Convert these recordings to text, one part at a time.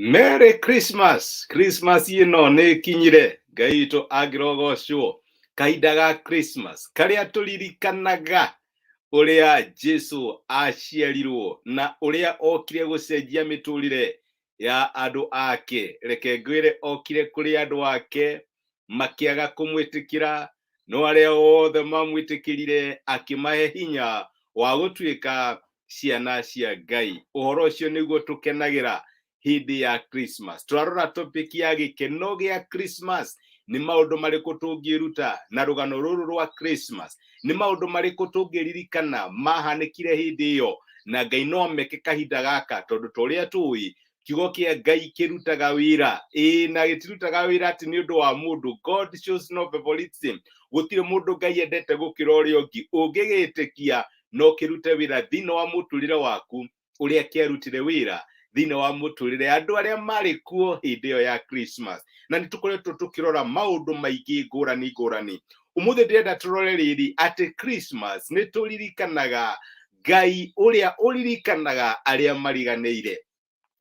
Merry Christmas. Christmas ino nä kinyire. Ngai witå angärogocwo. Kahinda ga Christmas karĩa tũririkanaga ũrĩa Jesu aciarirwo na ũrĩa okire gũcenjia mĩtũrĩre ya andũ ake. Reke ngwĩre okire kũrĩ andũ ake makĩaga kũmwĩtĩkĩra, no arĩa othe mamwĩtĩkĩrire akĩmahe hinya wa gũtuĩka ciana cia Ngai. Ũhoro ũcio nĩguo tũkenagĩra hĩndĩ ya Christmas. Twarora topic ya gĩkeno gĩa Christmas. Nĩ maũndũ marĩkũ tũngĩruta na rũgano rũrũ rwa Christmas? Nĩ maũndũ marĩkũ tũngĩririkana mahanĩkire hĩndĩ ĩyo na Ngai no meke kahinda gaka, tondũ torĩa tũĩ kiugo kĩa Ngai kĩrutaga wĩra, na gĩtirutaga wĩra atĩ nĩ ũndũ wa mũndũ. God shows no favoritism. Gũtirĩ mũndũ Ngai endete gũkĩra ũrĩa ũngĩ. Ũngĩgĩtĩkia no kĩrute wĩra thĩinĩ wa mũtũrĩre waku ũrĩa kĩarutire wĩra thĩinĩ wa mũtũrĩre andũ arĩa marĩ kuo hĩndĩ ĩyo ya Christmas. Na nĩ tũkoretwo tũkĩrora maũndũ maingĩ ngũrani. Ũmũthĩ ndĩrenda tũrore rĩrĩ atĩ Christmas nĩ tũririkanaga Ngai ũrĩa ũririkanaga arĩa mariganĩire.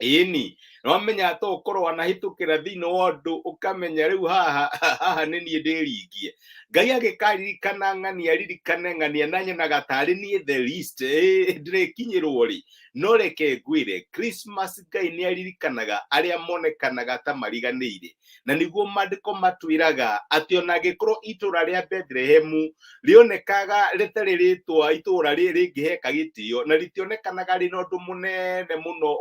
Ĩni, nĩwamenya to ũkorwo wanahĩtũkĩra thĩinĩ wa ũndũ ũkamenya rĩu haha nĩ niĩ ndĩringie. Ngai agĩkaririkana ng'ani aririkane ng'ani na nyonaga tarĩ niĩ the least ndĩrekinyĩrwo rĩ. No reke ngwĩre Christmas Ngai nĩ aririkanaga arĩa monekanaga ta mariganĩire. Na nĩguo maandĩko matwĩraga atĩ ona angĩkorwo itũũra rĩa Bethlehemu rĩonekaga rĩtarĩ rĩtwa itũũra rĩngĩheka gĩtĩo na rĩtionekanaga rĩna ũndũ mũnene mũno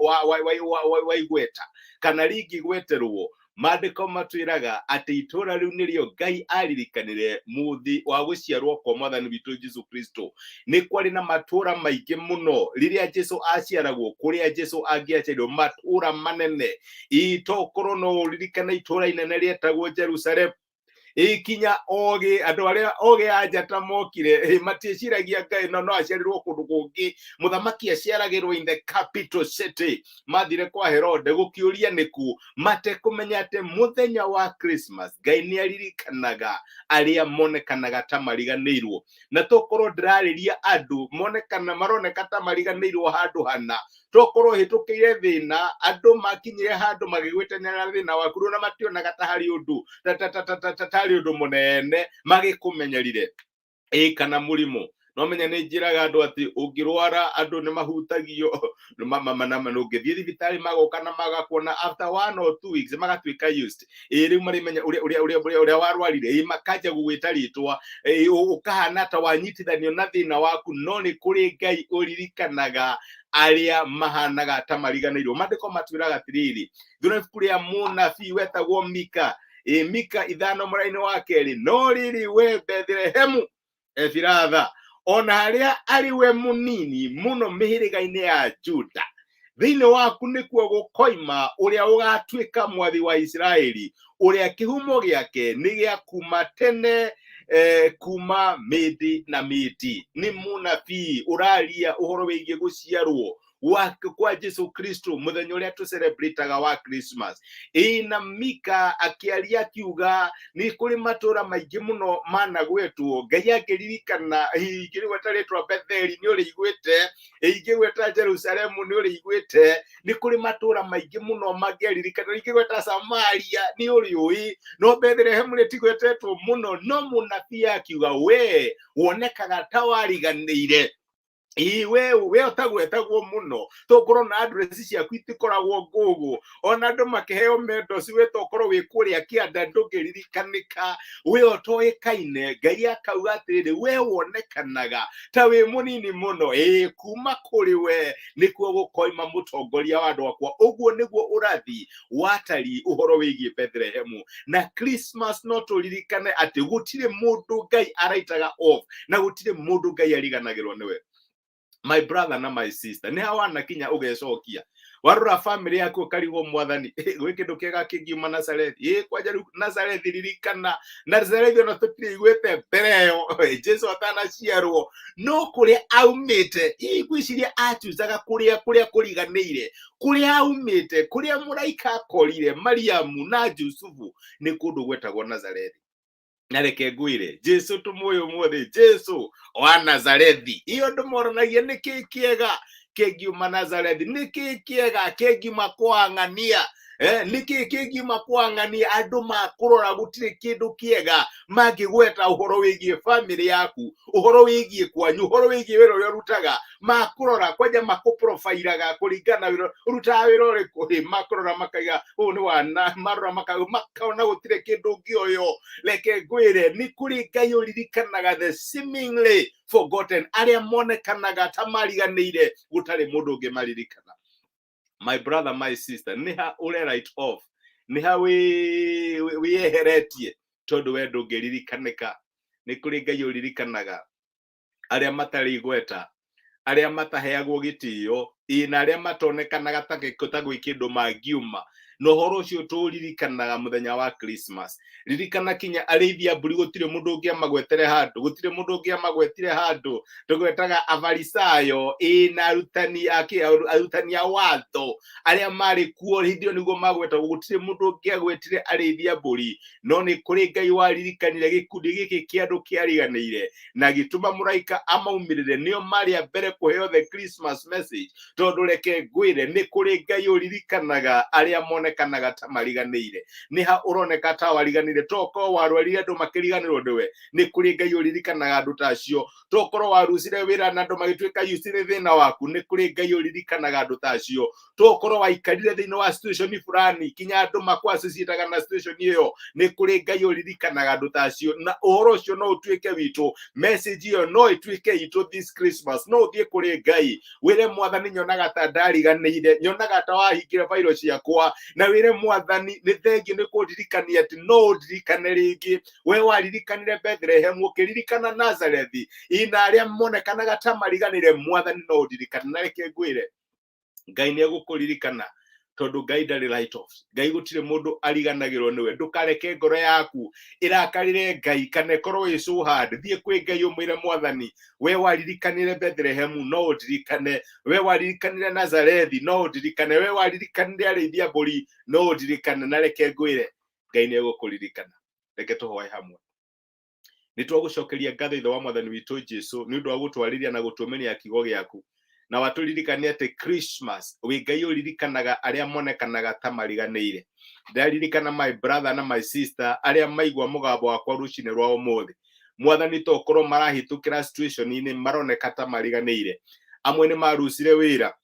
wa igweta kana rĩngĩgweterwo, maandĩko matwĩraga atĩ itũũra rĩu nĩrĩo Ngai aririkanire mũthĩ wa gũciarwo kwa Mwathani witũ Jesu Kristo. Nĩ kwarĩ na matũũra maingĩ mũno rĩrĩa Jesu aciaragwo, kũrĩa Jesu angĩaciarirwo, matũũra manene. Tokorwo no ũririkane itũũra inene rĩetagwo Jerusalem. Kinya ogĩ andũ arĩa ogĩ a njata mokire matieciragia Ngai no aciarirwo kũndũ kũngĩ. Mũthamaki aciaragĩrwo in the capital city. Mathire kwa Herode gũkĩũria nĩkũ, matekũmenya atĩ mũthenya wa Christmas Ngai nĩ aririkanaga arĩa monekanaga ta mariganĩirwo. Na tokorwo ndĩrarĩria andũ maroneka ta mariganĩirwo handũ hana, tokorwo hĩtũkĩire thĩna, andũ makinyire handũ magĩgwĩtanĩra thĩna waku na mationaga ta harĩ ũndũ tarĩ ũndũ mũnene magĩkũmenyerire kana mũrimũ. No menya nĩ njĩraga andũ atĩ ũngĩrwara andũ nĩ mahutagio, ũngĩthiĩ thibitarĩ magoka na magakuona after 1 or 2 weeks magatuĩka used. Rĩu marimenya ũrĩa warwarire makanja gũgwĩta rĩtwa, ũkahana ta wanyitithanio na thĩna waku, no nĩ kũrĩ Ngai ũririkanaga arĩa mahanaga ta mariganĩirwo. Maandĩko matwĩraga atĩrĩrĩ, thĩinĩ wa ibuku rĩa mũnabii wetagwo Mika, Mika 5:2, no rĩrĩ we Bethlehemu Efiratha, ona harĩa arĩ we mũnini mũno mĩhĩrĩga-inĩ ya Juda, thĩinĩ waku nĩkuo gũkoima ũrĩa ũgatuĩka mwathi wa Isiraeli, ũrĩa kĩhumo gĩake nĩ gĩa kuma tene, kuma mĩndĩ na mĩndĩ. Nĩ mũnabii ũraria ũhoro wĩgiĩ gũciarwo kwa Jesu Kristo, mũthenya ũrĩa tũcelebrataga wa Christmas. Na Mika akĩaria akiuga nĩ kũrĩ matũũra maingĩ mũno managwetwo. Ngai akĩririkana ingĩgweta rĩtwa Betheli nĩ ũrĩ igwĩte, ingĩgweta Jerusalemu nĩ ũrĩ igwĩte, nĩ kũrĩ matũũra maingĩ mũno mangĩaririkana, ingĩgweta Samaria nĩ ũrĩ ũĩ, no Bethlehemu rĩtigwetetwo mũno. No mũnabii akiuga we wonekaga ta wariganĩire, we ũtagwetagwo mũno, tokorwo na address ciaku itikoragwo Google, ona andũ makĩheo mendos we tokorwo wĩ kũrĩa kĩanda ndũngĩririkanĩka, we ũtoĩkaine. Ngai akauga atĩrĩrĩ, we wonekanaga ta wĩ mũnini mũno, kuma kũrĩ we nĩkuo gũkoima mũtongoria wa andũ akwa. Ũguo nĩguo ũrathi watari ũhoro wĩgiĩ Bethlehemu. Na Christmas no tũririkane atĩ gũtirĩ mũndũ Ngai araitaga off, na gũtirĩ mũndũ Ngai ariganagĩrwo nĩwe. My brother na my sister, nĩ hawana kinya ũgecokia warora family yaku ũkarigwo Mwathani gwĩ kĩndũ kĩega kĩngiuma Nazarethi. Kwanja rĩu Nazarethi ririkana, Nazarethi ona tũtirĩ igwĩte mbere ĩyo Jesu atanaciarwo, no kũrĩa aumĩte gwĩciria atuzaga kũrĩa kũriganĩire, kũrĩa aumĩte, kũrĩa mũraika akorire Mariamu na Jusufu, nĩ kũndũ gwetagwo Nazarethi. Na reke ngwĩre Jesu tũmũĩ ũmũthĩ, Jesu wa Nazarethi. Iyo ndũmoranagia nĩkĩ kĩega kĩngiuma Nazarethi, nĩkĩ kĩega kĩngiuma kwa ng'ania niki kingiuma kwang'ani andu makurora gutire kindu kiega mangigweta uhoro wigie family yaku, uhoro wigie kwanyu, uhoro wigie wira uria rutaga, makurora kwaja makuprofilaga kuringana rutaga wira uriku, makurora makaiga ni wana marora makona gutire kindu ngioyo. Reke ngwire ni kuri Ngai uririkanaga the seemingly forgotten, aria monekanaga tamariganire gutari mundu ungi maririkana. My brother, my sister, niha ure right off, niha wiyeheretie tondu we ndungiririkanĩka. Ni kuri Ngai uririkanaga aria matari igweta, aria mataheagwo gitio, ina aria matonekanaga ta gwi kindu mangiuma. No horo ucio turirikanaga muthenya wa Christmas. Ririkana kinya arithia mburi gutire mundu ungi amagwetere handu, gutire mundu ungi amagwetire handu. Tugwetaga Afarisayo, ina arutani a watho aria mari kuo hindio niguo magweta, gutire mundu ungi agwetire arithia mburi. No ni kuri Ngai waririkanire gikundi giki kia andu kiariganire na gituma muraika amaumirire, nio mari a mbere kuheo the Christmas message. Tondu reke ngwire ni kuri Ngai uririkanaga aria monekanaga ta mariganire. Niha uroneka ta wariganire, toko warwarire andu makiriganirwo ndiwe. Ni kuri Ngai uririkanaga andu ta acio. Tokoro warucire wira na andu magituika yusire thina waku, ni kuri Ngai uririkanaga andu ta acio. Tokoro waikarire thini wa situation fulani, kinya andu makwacitaga na situation iyo, ni kuri Ngai uririkanaga andu ta acio. Na uhoro ucio no utuike witu, message iyo no ituike itu this Christmas. No uthie kuri Ngai wire Mwathani, nyonaga ta ndariganire, nyonaga ta wahingire failo ciakwa, na wire Mwathani ni thengi ni kundirikania ati no ndirikane ringi. We waririkanire Bethlehem, ukiririkana Nazareth, ina aria monekanaga ta mariganire, Mwathani no ndirikane. Na reke ngwire Ngai ni egukuririkana tondu Ngai ndari right off. Ngai gutire mundu ariganagirwo niwe. Ndukareke ngoro yaku irakarire Ngai kana ikorwo wi so hard. Thie kwi Ngai umwire Mwathani, we waririkanire Bethlehem no ndirikane, we waririkanire Nazareth no ndirikane, we waririkanire arithia mburi no ndirikane. Na reke ngwire Ngai ni egukuririkana. Reke tuhoe hamwe. Nitwagucokeria ngatho ithe wa Mwathani witu Jesu ni undu wa gutwariria na gutumenia kiugo giaku, na waturirikania ati Christmas wi Ngai uririkanaga aria monekanaga ta mariganire. Ndaririkana my brother na my sister aria maigwa mugambo wakwa rucine rwa umuthi. Mwathani tokorwo marahitukira situation ini maroneka ta mariganire. Amwe ni marucire wira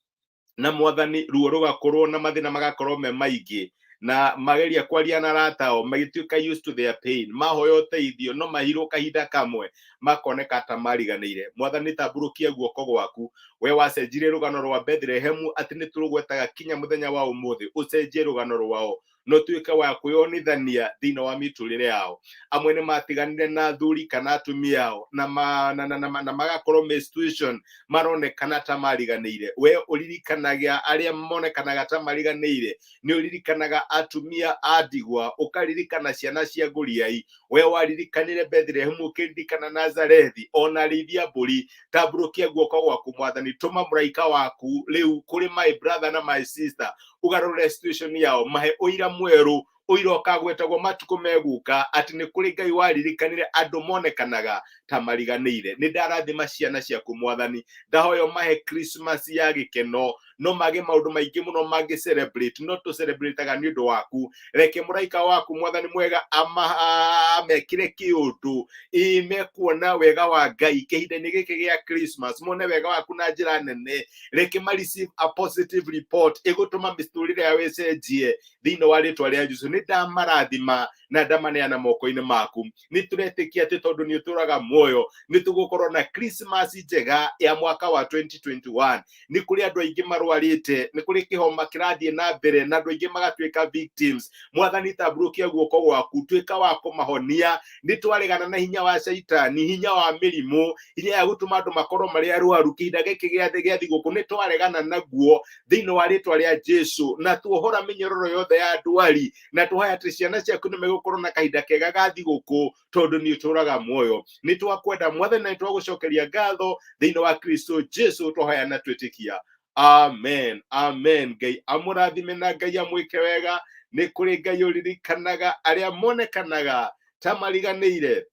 na Mwathani ruo rugakorwo na mathina magakorwo me maingi, na mageria kwaria na ratao magituika used to their pain. Mahoya uteithio no mahirwo kahinda kamwe makoneka ta mariganire. Mwathani tamburukia guoko gwaku, we wacenjire rugano rwa Bethlehem ati ni turugwetaga kinya muthenya wa umuthi, ucenjie rugano rwao no tuike wa kwionithania thina wa miturire yao. Amwe ni matiganire na thuri kana atumia yao na magakorwo me situation maronekana ta mariganire. We uririkanaga aria monekanaga ta mariganire, ni uririkanaga atumia adigwa, ukaririkana ciana cia nguriai. We waririkanire Bethlehem, ukiririkana Nazareth, ona arithia mburi. Tamburukia guoko gwaku Mwathani, tuma muraika waku riu kuri my brother na my sister, ugarure situation yao, mahe uira mweru, uira ukagwetagwo matuko meguka ati ni kuri Ngai waririkanire andu monekanaga ta mariganire. Ni ndarathima ciana ciaku Mwathani, ndahoyo mahe Christmas ya gikeno, no mage maundu maingi muno mangi celebrate, no to celebrate aga ni undu waku. Reke muraika waku Mwathani mwega amekire kiundu ime kuona wega wa Ngai kihinda-ini giki gia Christmas, mone wega waku na njira nene. Reke ma receive a positive report igutuma misturire ya wecenjie thini wa ritwa ria Jesu. Ni ndamarathima na ndamaneana moko-ini maku. Ni turetikia ati tondu ni uturaga muoyo, ni tugukorwo na Christmas njega ya mwaka wa 2021. Ni kuri andu aingi marwarite, ni kuri kihoma kirathie na mbere na andu aingi magatuika victims. Mwathani tamburukia guoko gwaku, tuika wa kumahonia. Ni twaregana na hinya wa shaitani, hinya wa mirimu, hinya ya gutuma andu makorwo mari arwaru kihinda giki gia thiguku. Ni twaregana naguo thini wa ritwa ria Jesu, na tuohora minyororo yothe ya ndwari, na tuhoya ati ciana ciaku ni megukorwo na kahinda kega ga thiguku tondu ni uturaga muoyo. Ni twakwenda Mwathani na twagucokeria ngatho thini wa Kristo Jesu, twahoya na twitikia. Amen, amen. Ngai amurathime na Ngai amwike wega. Ni kuri Ngai uririkanaga aria monekanaga ta mariganire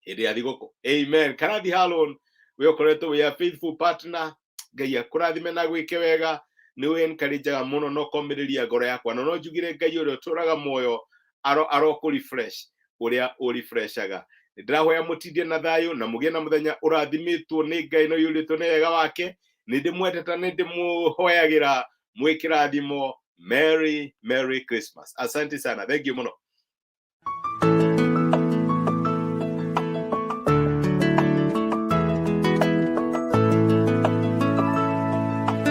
hindi ya thiguku. Amen. Karathi Harlon, we ukoretwo we a faithful partner. Ngai akurathime na gwike wega. niwe encourageaga muno no komereria ngoro yakwa no njugire Ngai uria turaga moyo aroko refresh uria urefreshaga. Ndirahoya mutindie na thayo na mugie na muthenya urathimitwo ni Ngai no yuritwo ni wega wake. Nindimweteta nindimuhoyagira mwikirathimo. Merry Christmas. Asante sana. Thank you muno.